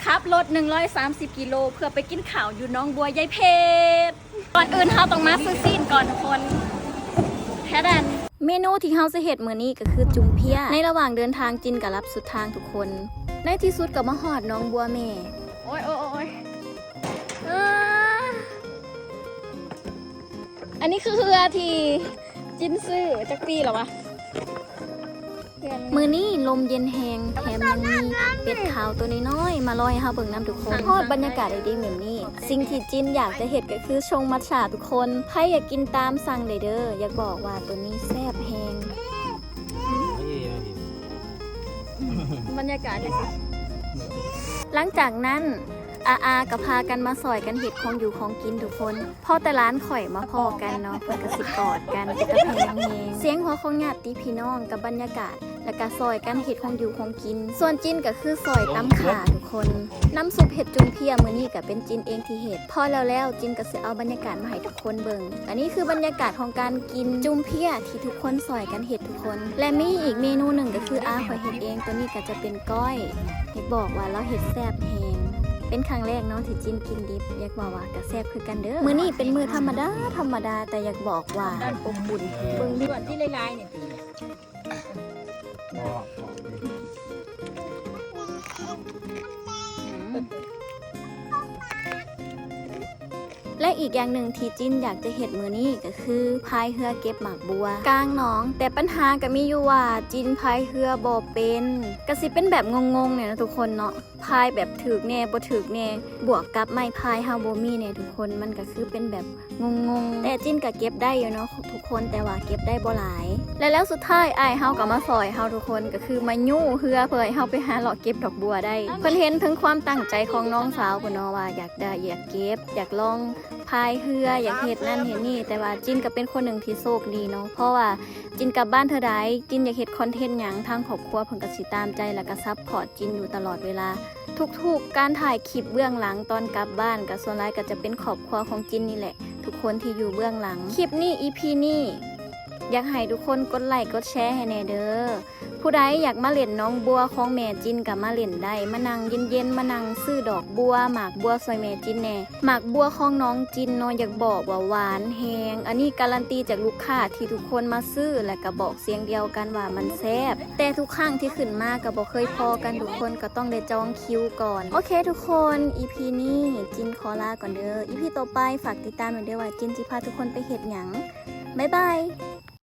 ขับรถ130กิโลเพื่อไปกินข้าวอยู่น้องบัวยายเพชรก่อนอื่นเราต้องมาซื้อซีนก่อนทุกคนแท้ดันเมนูที่เฮาจะเฮ็ดมื้อนี้ก็คือจุ่มเพียในระหว่างเดินทางจินกับรับสุดทางทุกคนในที่สุดก็มาฮอดน้องบัวแม่โอ้ยอันนี้คือเรือที่จินซื้อจักปีหรอวะมือนี้ลมเย็นแหงแถมยังมีเป็ดขาวตัวน้อยๆมาลอยให้เฮาเบิ่งน้ำทุกคนทอดบรรยากาศดีๆแบบนี้สิ่งที่จินอยากจะเห็ดก็คือชงมัทฉะทุกคนใครอยากกินตามสั่งเด้ออยากบอกว่าตัวนี้แซ่บแหงบรรยากาศดีสิหลังจากนั้นอาก็พากันมาสอยกันเห็ดของอยู่ของกินทุกคนพอแต่ร้านข่อยมาพอกันเนาะเพื่อนกระสิกอดกันเป็นตะเพงเฮงเสียงหัวของญาติพี่น้องกับบรรยากาศและก็ซอยกันเห็ดของอยู่ของกินส่วนจินก็คือซอยตำขาทุกคนน้ำซุปเห็ดจุ่มเพียมื้อนี้ก็เป็นจินเองที่เห็ดพอแล้วจินก็จะเอาบรรยากาศมาให้ทุกคนเบิ่งอันนี้คือบรรยากาศของการกินจุ่มเพียที่ทุกคนซอยกันเห็ดทุกคนและมีอีกเมนูหนึ่งก็คือข่อยเห็ดเองตัวนี้ก็จะเป็นก้อยเห็ดบอกว่าเราเห็ดแซ่บแฮงเป็นครั้งแรกเนาะที่จินกินดิบอยากบอกว่ากระแซบคือกันเด้อมื้อนี้เป็นมื้อธรรมดาแต่อยากบอกว่าอบอุ่นเบิ่งด่วนที่ลายๆเนี่ยและอีกอย่างหนึ่งที่จินอยากจะเห็นมือนี้ก็คือพายเรือเก็บหมากบัวกลางหนองแต่ปัญหาก็มีอยู่ว่าจินพายเรือบ่เป็นก็สิเป็นแบบงงๆเนี่ยนะทุกคนเนาะพายแบบถึกแน่บ่ถึกแน่บวกกับไม้พายเฮาบ่มีเนี่ยทุกคนมันก็คือเป็นแบบงงๆแต่จินก็เก็บได้อยู่เนาะทุกคนแต่ว่าเก็บได้บ่หลายแล้วสุดท้ายเฮาก็มาซอยเฮาทุกคนก็คือมายู่เรือเพื่อให้เฮาไปหาเลาะเก็บดอกบัวได้เพิ่นเห็นถึงความตั้งใจของน้องสาวเพิ่นเนาะว่าอยากได้อยากเก็บอยากลองพายเรืออยากเห็ดนั่นเห็ดนี่แต่ว่าจินก็เป็นคนหนึ่งที่โชคดีเนาะเพราะว่าจินกลับบ้านเธอได้จินอยากเห็ดคอนเทนต์หยังทางครอบครัวเพิ่นก็สิตามใจแล้วก็ซัพพอร์ตจินอยู่ตลอดเวลาทุกๆการถ่ายคลิปเบื้องหลังตอนกลับบ้านก็ส่วนหลายก็จะเป็นครอบครัวของจินนี่แหละทุกคนที่อยู่เบื้องหลังคลิปนี้ EP นี้อยากให้ทุกคนกดไลค์กดแชร์ให้แน่เด้อผู้ใดอยากมาเล่นน้องบัวของแม่จินกับมาเล่นได้มานั่งเย็นๆมานั่งซื้อดอกบัวหมากบัวซอยแม่จินแน่หมากบัวของน้องจินเนาะอยากบอกว่าหวานแฮงอันนี้การันตีจากลูกค้าที่ทุกคนมาซื้อและก็บอกเสียงเดียวกันว่ามันแซ่บแต่ทุกครั้งที่ขึ้นมาก็บ่เคยพอกันทุกคนก็ต้องได้จองคิวก่อนโอเคทุกคน EP นี้จินขอลาก่อนเด้อ EP ต่อไปฝากติดตามหน่อยเด้อว่าจินสิพาทุกคนไปเฮ็ดหยังบ๊ายบาย